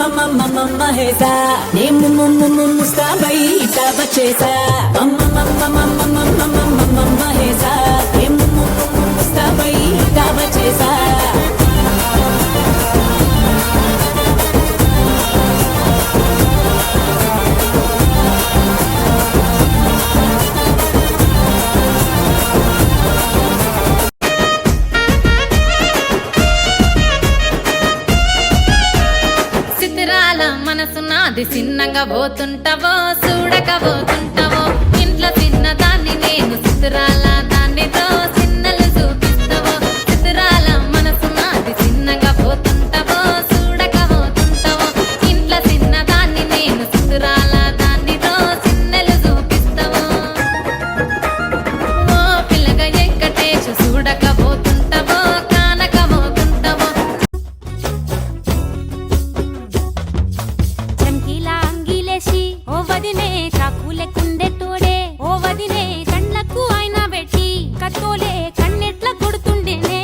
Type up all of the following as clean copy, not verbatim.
మహేసా నీ ముస్తాబై ఇటా వచ్చేసా మహేసా నీ ముస్తాబై ఇటా వచ్చేసా మనసు నాది చిన్నగా పోతుంటావో చూడకపోతుంటావో ఇంట్లో చిన్నదాన్ని నేను చిత్రాల దానితో చిన్నలు చూపిస్తావో చిత్రాల మనసు నాది చిన్నగా పోతుంటావో చూడకపోతుంటావో ఇంట్లో చిన్నదాన్ని నేను చిత్రాల దానితో చిన్నలు చూపిస్తావో ఓ పిల్లగా ఎక్కటేసి చూడకపోతుంటావో కానకపోతుంటావో ఓ వదినే కాకులే కుండే తోడే ఓ వదినే కళ్ళకు ఆయన పెట్టి కత్తోలే కన్నెట్ల కొడుతుండేనే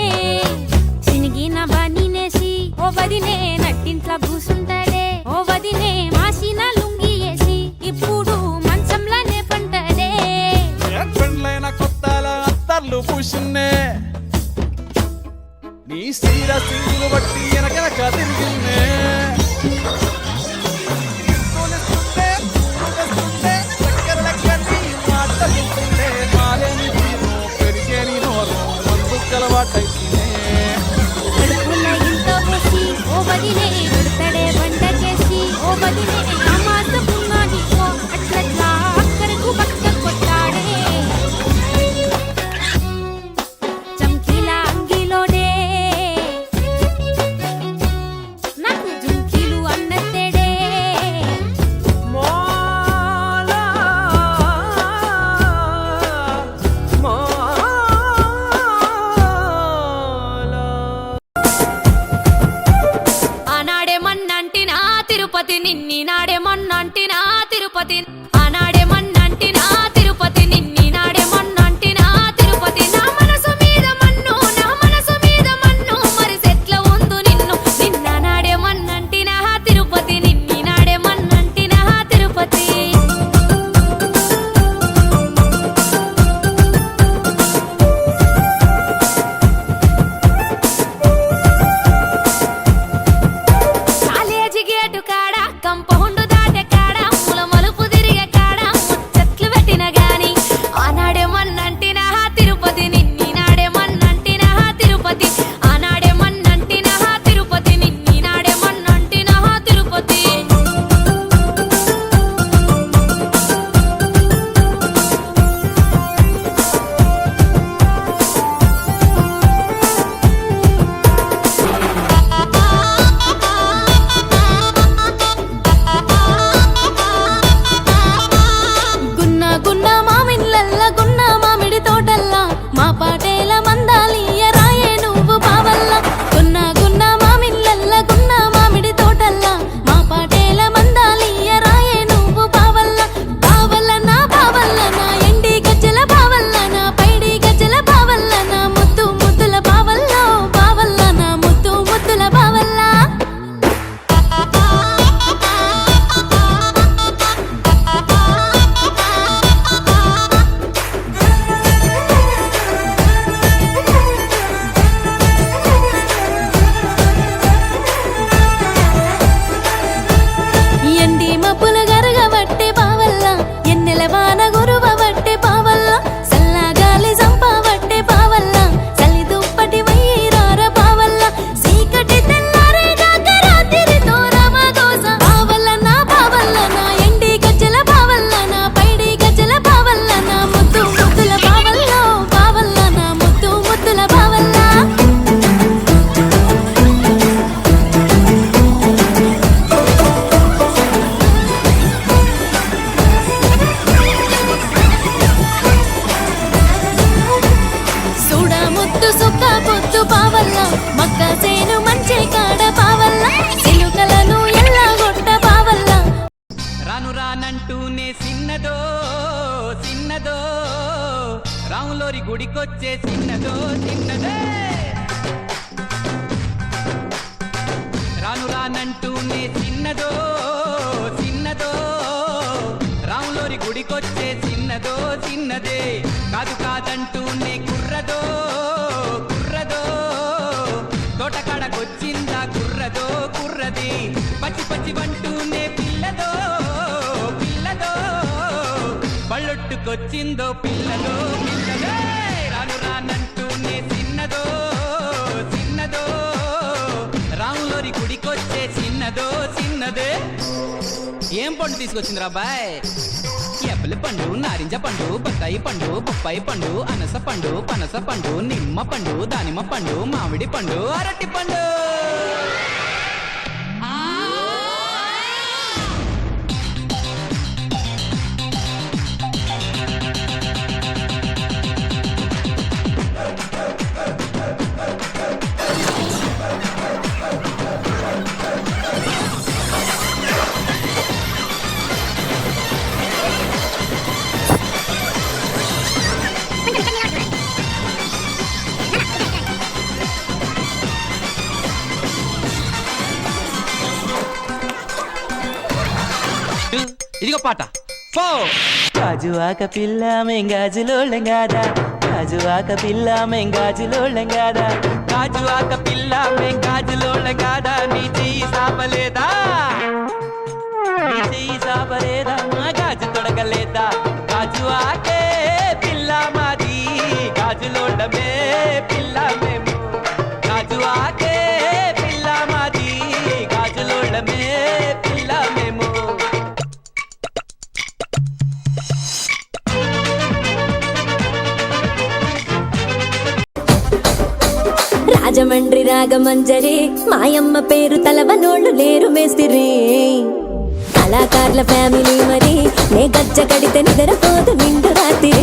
చినిగిన బానినేసి ఓ వదినే నట్టింట్ల కూసుంటాడే ఓ వదినే మాసిన లుంగి వేసి ఇప్పుడు మంచంలానే పంటాడే పెండ్లైన కొత్తాల అత్తర్లు పూసిన్నే నీ సీర సింగులు బట్టి వెనకనక తిరిగిన్నే ఓ వదినే ఉడతడే బండ చేసి ఓ వదినే అమాస పున్నానికో అట్లట్లా అక్కరకు పక్క కొట్టాడే చంకీలా అంగిలోడే నాకు జుంకీలు అన్నత్తేడే తిరుపతి నిన్ని నాడే మొన్నంటినా తిరుపతి ఆనాడే మొన్నంటినా తిరుపతి నిన్ని నాడే మొన్నంటినా తిరుపతి నా మనసు మీద మన్ను నా మనసు మీద మన్ను మరి సెట్ల ఉందు నిన్ను నిన్న నాడే మొన్నంటినా తిరుపతి నిన్ని నాడే మొన్నంటినా తిరుపతి కంపౌండ్ దాటే కాడ మూల మలుపు తిరిగే కాడ ముచ్చట్లు పెట్టిన గాని ఆనాడే మన్నంటినా తిరుపతి నిన్ని నాడే మన్నంటినా తిరుపతి ఆనాడే మన్నంటినా తిరుపతి నిన్ని నాడే మన్నంటినా తిరుపతి గున్న మామిళ్ళల్ల గున్న మామిడి తోటల్లా మా పాటేల మందాలియ రాయే నువ్వు బావల్ల గున్న మామిళ్ళల్ల గున్న మామిడి తోటల్లా మా పాటేల మందాలియ రాయే నువ్వు బావల్ల బావల్ల నా ఎండి గజ్జల బావల్ల నా పైడి గజ్జల బావల్ల నా ముద్దు ముద్దుల బావల్ల బావల్ల నా ముద్దు ముద్దుల బావల్ల ఎండి మబ్బుల గరగబట్టే బావల్ల ఎన్నెల వాన గురువబట్టే బావల్ల సల్లగాలి సంపబట్టే బావల్ల చలి దుప్పటి వైరార బావల్ల సీకటి తెల్లారే దాకా రాత్రి తోరమ దోస బావల్ల నా ఎండి గజ్జల బావల్ల నా పైడి గజ్జల బావల్ల నా ముద్దు ముద్దుల బావల్ల బావల్ల నా ముద్దు ముద్దుల బావల్ల ముద్దు సుక్క పొద్దు పావల్ల మక్క సేను మంచి కాడ పావల్ల సిలుకలను ఎల్లా గొట్ట పావల్ల రాను రానంటూనే చిన్నదో చిన్నదో రాములోరి గుడికొచ్చే చిన్నదో చిన్నదే రాను రా రానంటూనే చిన్నదో చిన్నదో రాములోరి గుడికొచ్చే చిన్నదో చిన్నదే కాదు కాదంటూనే కుర్రదో కుర్రదో తోటకాడకొచ్చిందా కుర్రదో కుర్రది పచ్చి పచ్చి వంటూనే పిల్లదో పిల్లదో బళ్ళొట్టుకొచ్చిందో పిల్లదో పిల్లదే రాను రానంటూనే చిన్నదో చిన్నదో రాములోరి గుడికొచ్చే చిన్నదో చిన్నదే ఏం పండు తీసుకొచ్చిందిరా బాయ్ యాపిల్ పండు నారింజ పండు బత్తాయి పండు బొప్పాయి పండు అనస పండు పనస పండు నిమ్మ పండు దానిమ్మ పండు మామిడి పండు అరటి పండు ఇదిగో పాట ఫో గాజువాక పిల్ల మెంగాజులోళ్ళం కాదా గాజువాక పిల్ల మెంగాజులోళ్ళం కాదా గాజువాక పిల్ల గాజులోళ్ళం కాదా నీ చెయ్యి సాపలేదా నీ చెయ్యి సాపలేదా గాజు తొడగలేదా గాజువాకే పిల్ల మాది గాజులోళ్ళమే పిల్ల మేము గాజువాకే పిల్ల మాది గాజులోళ్ళమే పిల్ల మేము రాజమండ్రి రాగమంజరి మాయమ్మ పేరు తలవనోళ్ళు లేరు మేస్తిరి కళాకారుల ఫ్యామిలీ మరి నే గజ్జ కడితే నిద్రపోదు నిండు రాత్రి